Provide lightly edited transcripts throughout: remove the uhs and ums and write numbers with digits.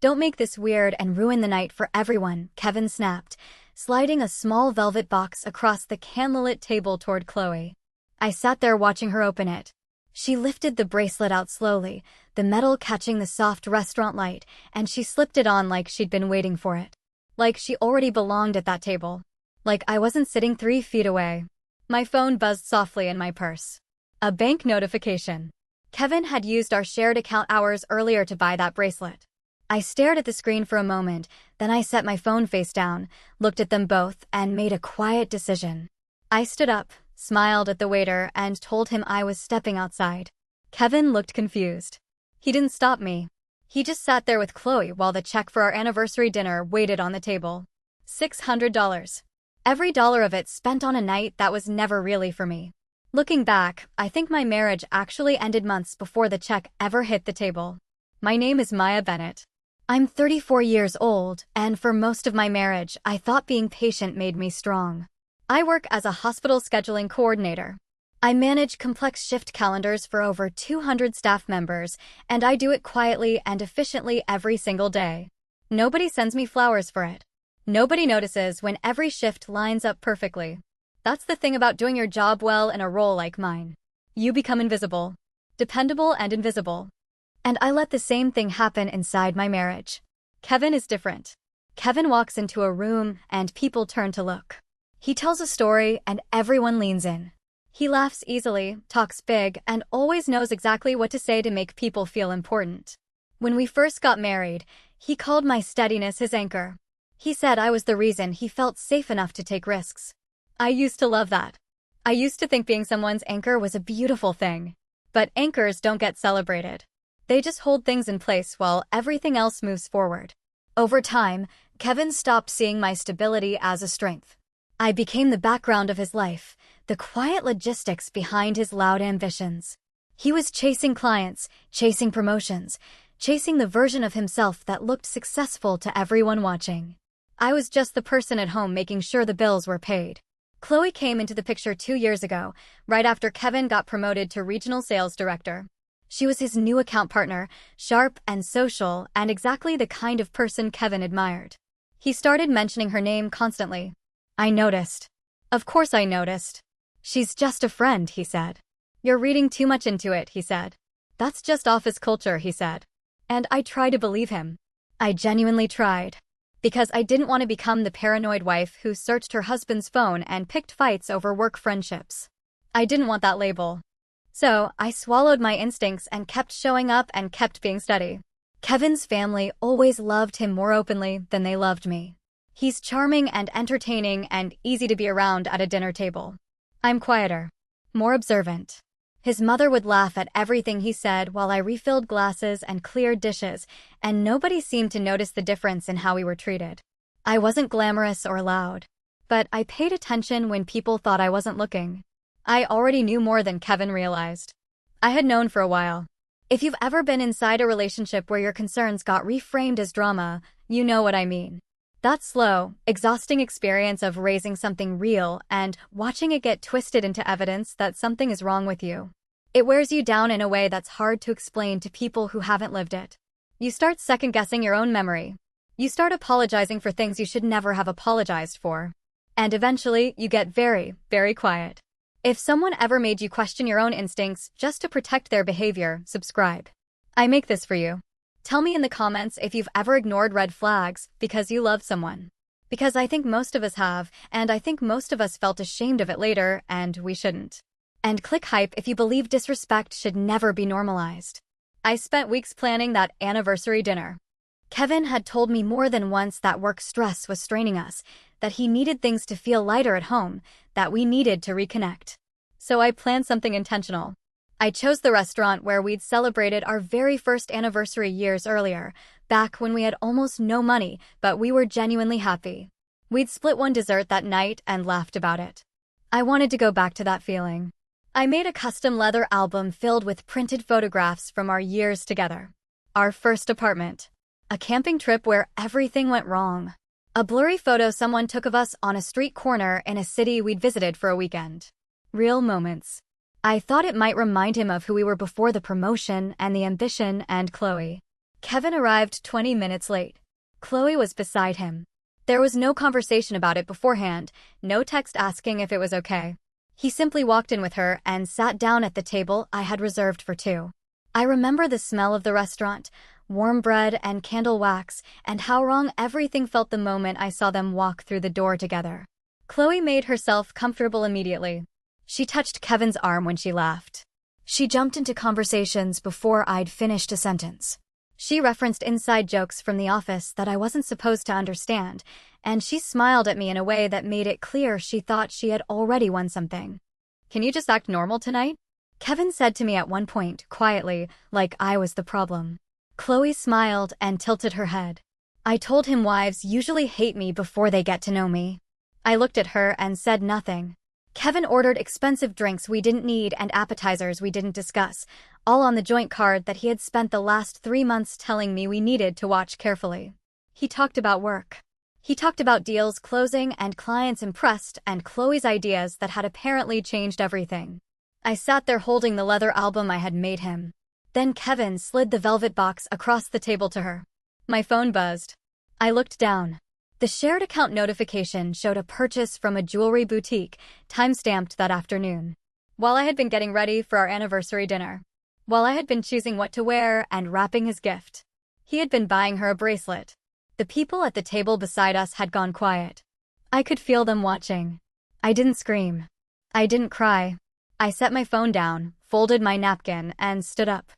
"Don't make this weird and ruin the night for everyone," Kevin snapped, sliding a small velvet box across the candlelit table toward Chloe. I sat there watching her open it. She lifted the bracelet out slowly, the metal catching the soft restaurant light, and she slipped it on like she'd been waiting for it. Like she already belonged at that table. Like I wasn't sitting 3 feet away. My phone buzzed softly in my purse. A bank notification. Kevin had used our shared account hours earlier to buy that bracelet. I stared at the screen for a moment, then I set my phone face down, looked at them both, and made a quiet decision. I stood up, smiled at the waiter, and told him I was stepping outside. Kevin looked confused. He didn't stop me. He just sat there with Chloe while the check for our anniversary dinner waited on the table. $600. Every dollar of it spent on a night that was never really for me. Looking back, I think my marriage actually ended months before the check ever hit the table. My name is Maya Bennett. I'm 34 years old, and for most of my marriage, I thought being patient made me strong. I work as a hospital scheduling coordinator. I manage complex shift calendars for over 200 staff members, and I do it quietly and efficiently every single day. Nobody sends me flowers for it. Nobody notices when every shift lines up perfectly. That's the thing about doing your job well in a role like mine. You become invisible. Dependable and invisible. And I let the same thing happen inside my marriage. Kevin is different. Kevin walks into a room and people turn to look. He tells a story and everyone leans in. He laughs easily, talks big, and always knows exactly what to say to make people feel important. When we first got married, he called my steadiness his anchor. He said I was the reason he felt safe enough to take risks. I used to love that. I used to think being someone's anchor was a beautiful thing. But anchors don't get celebrated. They just hold things in place while everything else moves forward. Over time, Kevin stopped seeing my stability as a strength. I became the background of his life, the quiet logistics behind his loud ambitions. He was chasing clients, chasing promotions, chasing the version of himself that looked successful to everyone watching. I was just the person at home making sure the bills were paid. Chloe came into the picture 2 years ago, right after Kevin got promoted to regional sales director. She was his new account partner, sharp and social, and exactly the kind of person Kevin admired. He started mentioning her name constantly. I noticed. Of course I noticed. "She's just a friend," he said. "You're reading too much into it," he said. "That's just office culture," he said. And I tried to believe him. I genuinely tried. Because I didn't want to become the paranoid wife who searched her husband's phone and picked fights over work friendships. I didn't want that label. So, I swallowed my instincts and kept showing up and kept being steady. Kevin's family always loved him more openly than they loved me. He's charming and entertaining and easy to be around at a dinner table. I'm quieter, more observant. His mother would laugh at everything he said while I refilled glasses and cleared dishes, and nobody seemed to notice the difference in how we were treated. I wasn't glamorous or loud, but I paid attention when people thought I wasn't looking. I already knew more than Kevin realized. I had known for a while. If you've ever been inside a relationship where your concerns got reframed as drama, you know what I mean. That slow, exhausting experience of raising something real and watching it get twisted into evidence that something is wrong with you. It wears you down in a way that's hard to explain to people who haven't lived it. You start second-guessing your own memory. You start apologizing for things you should never have apologized for. And eventually, you get very, very quiet. If someone ever made you question your own instincts just to protect their behavior, subscribe. I make this for you. Tell me in the comments if you've ever ignored red flags because you love someone. Because I think most of us have, and I think most of us felt ashamed of it later, and we shouldn't. And click hype if you believe disrespect should never be normalized. I spent weeks planning that anniversary dinner. Kevin had told me more than once that work stress was straining us, that he needed things to feel lighter at home, that we needed to reconnect. So I planned something intentional. I chose the restaurant where we'd celebrated our very first anniversary years earlier, back when we had almost no money, but we were genuinely happy. We'd split one dessert that night and laughed about it. I wanted to go back to that feeling. I made a custom leather album filled with printed photographs from our years together. Our first apartment. A camping trip where everything went wrong. A blurry photo someone took of us on a street corner in a city we'd visited for a weekend. Real moments. I thought it might remind him of who we were before the promotion and the ambition and Chloe. Kevin arrived 20 minutes late. Chloe was beside him. There was no conversation about it beforehand, no text asking if it was okay. He simply walked in with her and sat down at the table I had reserved for two. I remember the smell of the restaurant, warm bread and candle wax, and how wrong everything felt the moment I saw them walk through the door together. Chloe made herself comfortable immediately. She touched Kevin's arm when she laughed. She jumped into conversations before I'd finished a sentence. She referenced inside jokes from the office that I wasn't supposed to understand, and she smiled at me in a way that made it clear she thought she had already won something. "Can you just act normal tonight?" Kevin said to me at one point, quietly, like I was the problem. Chloe smiled and tilted her head. "I told him wives usually hate me before they get to know me." I looked at her and said nothing. Kevin ordered expensive drinks we didn't need and appetizers we didn't discuss, all on the joint card that he had spent the last 3 months telling me we needed to watch carefully. He talked about work. He talked about deals closing and clients impressed and Chloe's ideas that had apparently changed everything. I sat there holding the leather album I had made him. Then Kevin slid the velvet box across the table to her. My phone buzzed. I looked down. The shared account notification showed a purchase from a jewelry boutique, time-stamped that afternoon. While I had been getting ready for our anniversary dinner. While I had been choosing what to wear and wrapping his gift. He had been buying her a bracelet. The people at the table beside us had gone quiet. I could feel them watching. I didn't scream. I didn't cry. I set my phone down, folded my napkin, and stood up.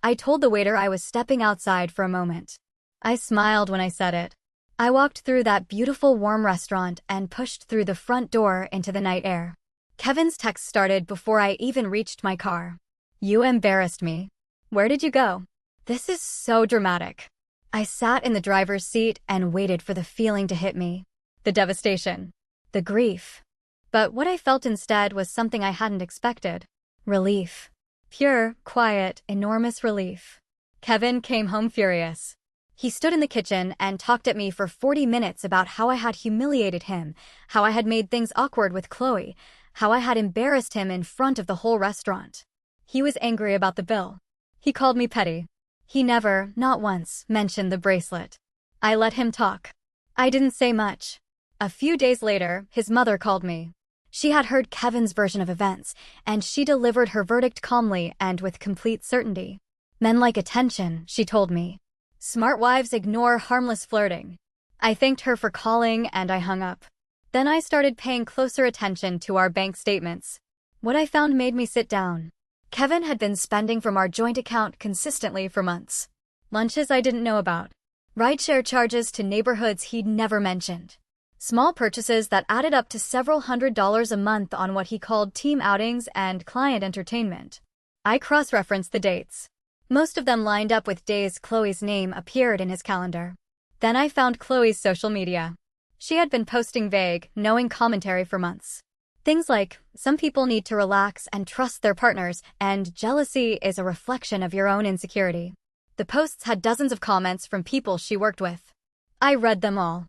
I told the waiter I was stepping outside for a moment. I smiled when I said it. I walked through that beautiful warm restaurant and pushed through the front door into the night air. Kevin's text started before I even reached my car. "You embarrassed me. Where did you go?" This is so dramatic. I sat in the driver's seat and waited for the feeling to hit me. The devastation. The grief. But what I felt instead was something I hadn't expected. Relief. Pure, quiet, enormous relief. Kevin came home furious. He stood in the kitchen and talked at me for 40 minutes about how I had humiliated him, how I had made things awkward with Chloe, how I had embarrassed him in front of the whole restaurant. He was angry about the bill. He called me petty. He never, not once, mentioned the bracelet. I let him talk. I didn't say much. A few days later, his mother called me. She had heard Kevin's version of events, and she delivered her verdict calmly and with complete certainty. "Men like attention," she told me. "Smart wives ignore harmless flirting." I thanked her for calling and I hung up. Then I started paying closer attention to our bank statements. What I found made me sit down. Kevin had been spending from our joint account consistently for months. Lunches I didn't know about. Rideshare charges to neighborhoods he'd never mentioned. Small purchases that added up to several $100s a month on what he called team outings and client entertainment. I cross-referenced the dates. Most of them lined up with days Chloe's name appeared in his calendar. Then I found Chloe's social media. She had been posting vague, knowing commentary for months. Things like, "Some people need to relax and trust their partners," and "Jealousy is a reflection of your own insecurity." The posts had dozens of comments from people she worked with. I read them all.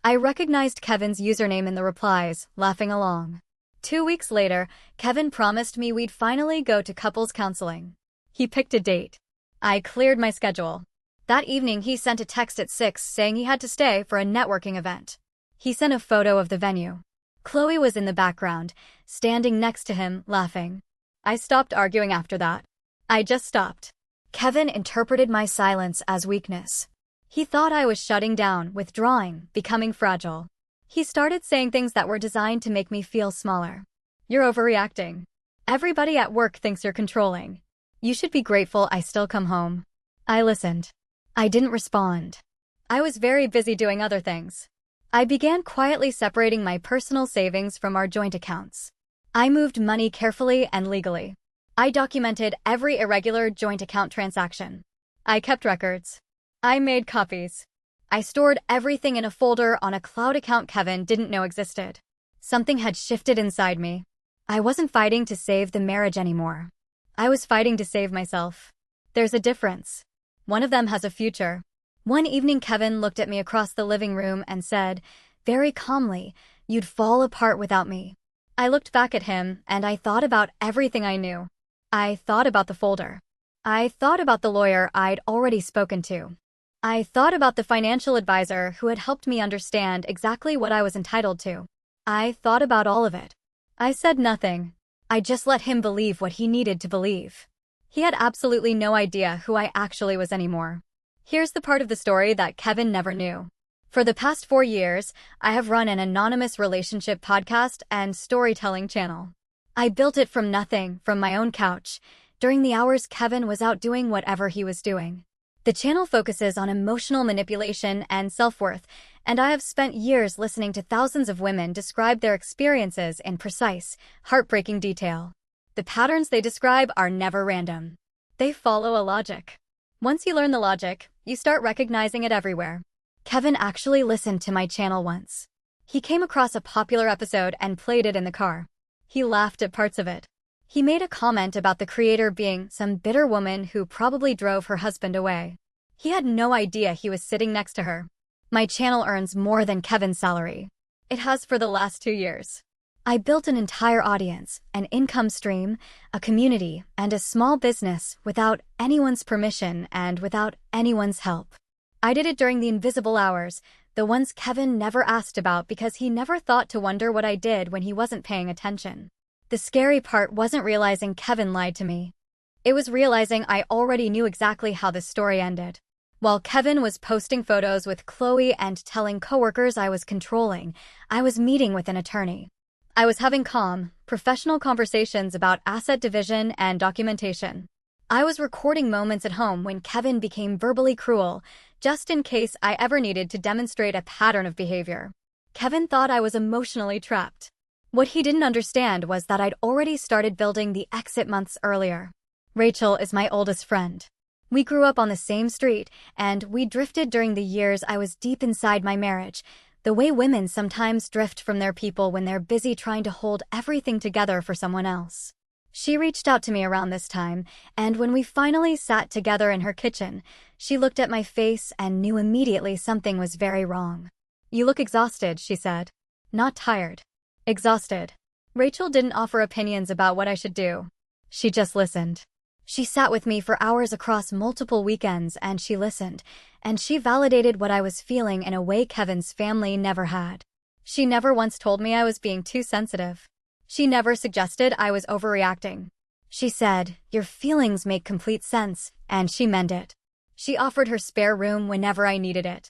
I recognized Kevin's username in the replies, laughing along. 2 weeks later, Kevin promised me we'd finally go to couples counseling. He picked a date. I cleared my schedule. That evening he sent a text at 6 saying he had to stay for a networking event. He sent a photo of the venue. Chloe was in the background, standing next to him, laughing. I stopped arguing after that. I just stopped. Kevin interpreted my silence as weakness. He thought I was shutting down, withdrawing, becoming fragile. He started saying things that were designed to make me feel smaller. "You're overreacting. Everybody at work thinks you're controlling. You should be grateful I still come home." I listened. I didn't respond. I was very busy doing other things. I began quietly separating my personal savings from our joint accounts. I moved money carefully and legally. I documented every irregular joint account transaction. I kept records. I made copies. I stored everything in a folder on a cloud account Kevin didn't know existed. Something had shifted inside me. I wasn't fighting to save the marriage anymore. I was fighting to save myself. There's a difference. One of them has a future. One evening Kevin looked at me across the living room and said, very calmly, "You'd fall apart without me." I looked back at him and I thought about everything I knew. I thought about the folder. I thought about the lawyer I'd already spoken to. I thought about the financial advisor who had helped me understand exactly what I was entitled to. I thought about all of it. I said nothing. I just let him believe what he needed to believe. He had absolutely no idea who I actually was anymore. Here's the part of the story that Kevin never knew. For the past 4 years, I have run an anonymous relationship podcast and storytelling channel. I built it from nothing, from my own couch, during the hours Kevin was out doing whatever he was doing. The channel focuses on emotional manipulation and self-worth, and I have spent years listening to thousands of women describe their experiences in precise, heartbreaking detail. The patterns they describe are never random. They follow a logic. Once you learn the logic, you start recognizing it everywhere. Kevin actually listened to my channel once. He came across a popular episode and played it in the car. He laughed at parts of it. He made a comment about the creator being some bitter woman who probably drove her husband away. He had no idea he was sitting next to her. My channel earns more than Kevin's salary. It has for the last 2 years. I built an entire audience, an income stream, a community, and a small business without anyone's permission and without anyone's help. I did it during the invisible hours, the ones Kevin never asked about because he never thought to wonder what I did when he wasn't paying attention. The scary part wasn't realizing Kevin lied to me. It was realizing I already knew exactly how the story ended. While Kevin was posting photos with Chloe and telling coworkers I was controlling, I was meeting with an attorney. I was having calm, professional conversations about asset division and documentation. I was recording moments at home when Kevin became verbally cruel, just in case I ever needed to demonstrate a pattern of behavior. Kevin thought I was emotionally trapped. What he didn't understand was that I'd already started building the exit months earlier. Rachel is my oldest friend. We grew up on the same street, and we drifted during the years I was deep inside my marriage, the way women sometimes drift from their people when they're busy trying to hold everything together for someone else. She reached out to me around this time, and when we finally sat together in her kitchen, she looked at my face and knew immediately something was very wrong. "You look exhausted," she said. "Not tired. Exhausted." Rachel didn't offer opinions about what I should do. She just listened. She sat with me for hours across multiple weekends, and she listened, and she validated what I was feeling in a way Kevin's family never had. She never once told me I was being too sensitive. She never suggested I was overreacting. She said, "Your feelings make complete sense," and she meant it. She offered her spare room whenever I needed it.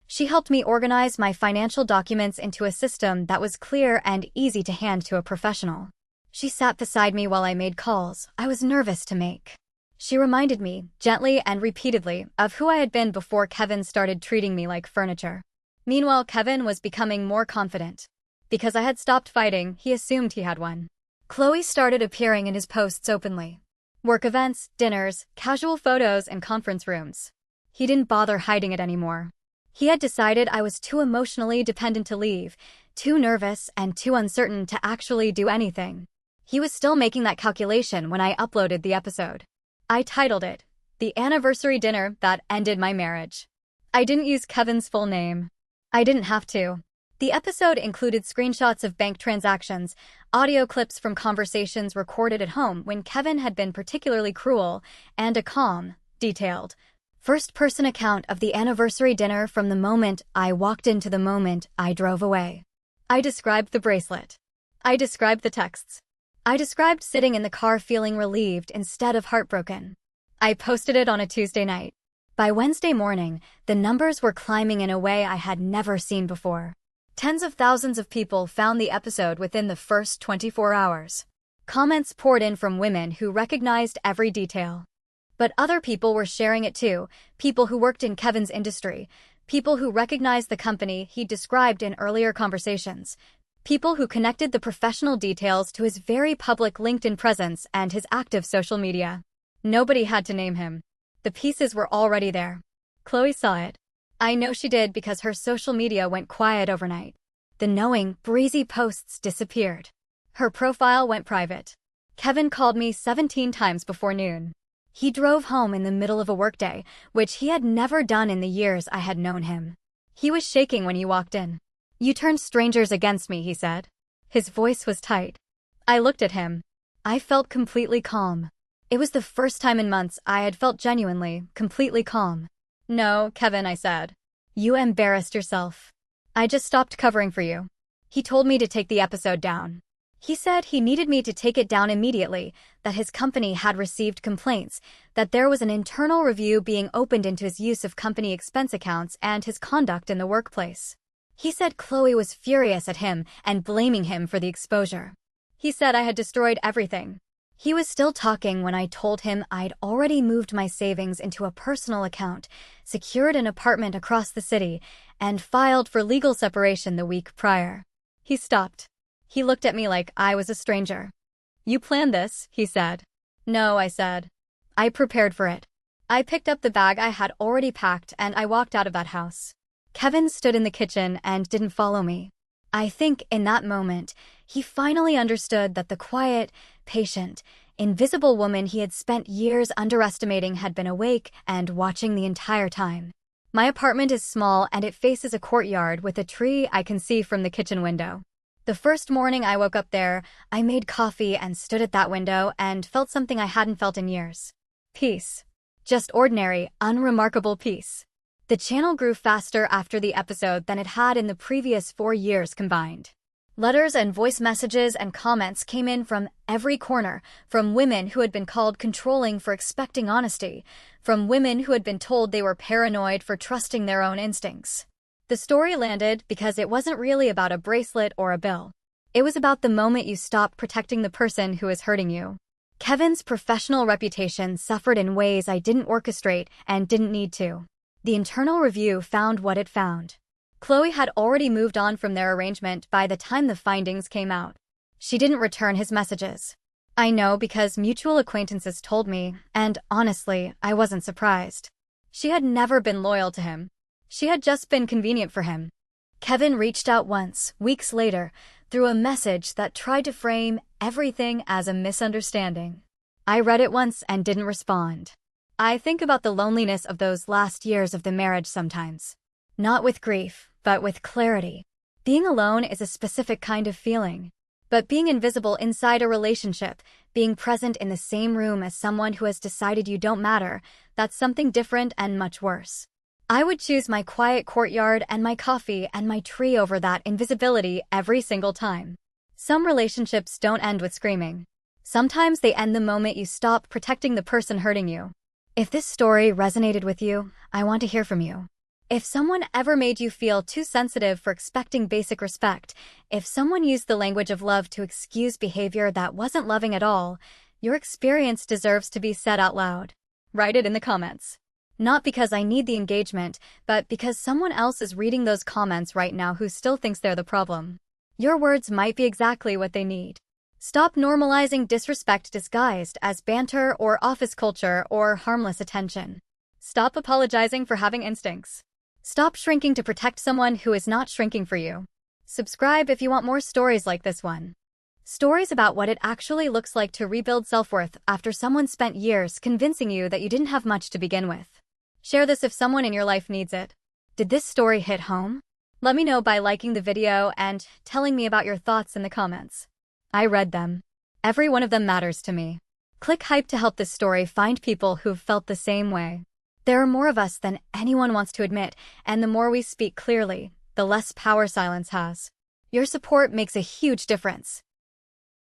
She helped me organize my financial documents into a system that was clear and easy to hand to a professional. She sat beside me while I made calls I was nervous to make. She reminded me, gently and repeatedly, of who I had been before Kevin started treating me like furniture. Meanwhile, Kevin was becoming more confident. Because I had stopped fighting, he assumed he had won. Chloe started appearing in his posts openly. Work events, dinners, casual photos, and conference rooms. He didn't bother hiding it anymore. He had decided I was too emotionally dependent to leave, too nervous and too uncertain to actually do anything. He was still making that calculation when I uploaded the episode. I titled it, "The Anniversary Dinner That Ended My Marriage." I didn't use Kevin's full name. I didn't have to. The episode included screenshots of bank transactions, audio clips from conversations recorded at home when Kevin had been particularly cruel, and a calm, detailed, first-person account of the anniversary dinner from the moment I walked in to the moment I drove away. I described the bracelet. I described the texts. I described sitting in the car feeling relieved instead of heartbroken. I posted it on a Tuesday night. By Wednesday morning, the numbers were climbing in a way I had never seen before. Tens of thousands of people found the episode within the first 24 hours. Comments poured in from women who recognized every detail. But other people were sharing it too, people who worked in Kevin's industry, people who recognized the company he described in earlier conversations, people who connected the professional details to his very public LinkedIn presence and his active social media. Nobody had to name him. The pieces were already there. Chloe saw it. I know she did because her social media went quiet overnight. The knowing, breezy posts disappeared. Her profile went private. Kevin called me 17 times before noon. He drove home in the middle of a workday, which he had never done in the years I had known him. He was shaking when he walked in. "You turned strangers against me," he said. His voice was tight. I looked at him. I felt completely calm. It was the first time in months I had felt genuinely, completely calm. "No, Kevin," I said. "You embarrassed yourself. I just stopped covering for you." He told me to take the episode down. He said he needed me to take it down immediately, that his company had received complaints, that there was an internal review being opened into his use of company expense accounts and his conduct in the workplace. He said Chloe was furious at him and blaming him for the exposure. He said I had destroyed everything. He was still talking when I told him I'd already moved my savings into a personal account, secured an apartment across the city, and filed for legal separation the week prior. He stopped. He looked at me like I was a stranger. "You planned this," he said. "No," I said. "I prepared for it." I picked up the bag I had already packed and I walked out of that house. Kevin stood in the kitchen and didn't follow me. I think in that moment, he finally understood that the quiet, patient, invisible woman he had spent years underestimating had been awake and watching the entire time. My apartment is small and it faces a courtyard with a tree I can see from the kitchen window. The first morning I woke up there, I made coffee and stood at that window and felt something I hadn't felt in years. Peace. Just ordinary, unremarkable peace. The channel grew faster after the episode than it had in the previous 4 years combined. Letters and voice messages and comments came in from every corner, from women who had been called controlling for expecting honesty, from women who had been told they were paranoid for trusting their own instincts. The story landed because it wasn't really about a bracelet or a bill. It was about the moment you stop protecting the person who is hurting you. Kevin's professional reputation suffered in ways I didn't orchestrate and didn't need to. The internal review found what it found. Chloe had already moved on from their arrangement by the time the findings came out. She didn't return his messages. I know because mutual acquaintances told me, and honestly, I wasn't surprised. She had never been loyal to him. She had just been convenient for him. Kevin reached out once, weeks later, through a message that tried to frame everything as a misunderstanding. I read it once and didn't respond. I think about the loneliness of those last years of the marriage sometimes. Not with grief, but with clarity. Being alone is a specific kind of feeling. But being invisible inside a relationship, being present in the same room as someone who has decided you don't matter, that's something different and much worse. I would choose my quiet courtyard and my coffee and my tree over that invisibility every single time. Some relationships don't end with screaming. Sometimes they end the moment you stop protecting the person hurting you. If this story resonated with you, I want to hear from you. If someone ever made you feel too sensitive for expecting basic respect, if someone used the language of love to excuse behavior that wasn't loving at all, your experience deserves to be said out loud. Write it in the comments. Not because I need the engagement, but because someone else is reading those comments right now who still thinks they're the problem. Your words might be exactly what they need. Stop normalizing disrespect disguised as banter or office culture or harmless attention. Stop apologizing for having instincts. Stop shrinking to protect someone who is not shrinking for you. Subscribe if you want more stories like this one. Stories about what it actually looks like to rebuild self-worth after someone spent years convincing you that you didn't have much to begin with. Share this if someone in your life needs it. Did this story hit home? Let me know by liking the video and telling me about your thoughts in the comments. I read them. Every one of them matters to me. Click hype to help this story find people who've felt the same way. There are more of us than anyone wants to admit, and the more we speak clearly, the less power silence has. Your support makes a huge difference.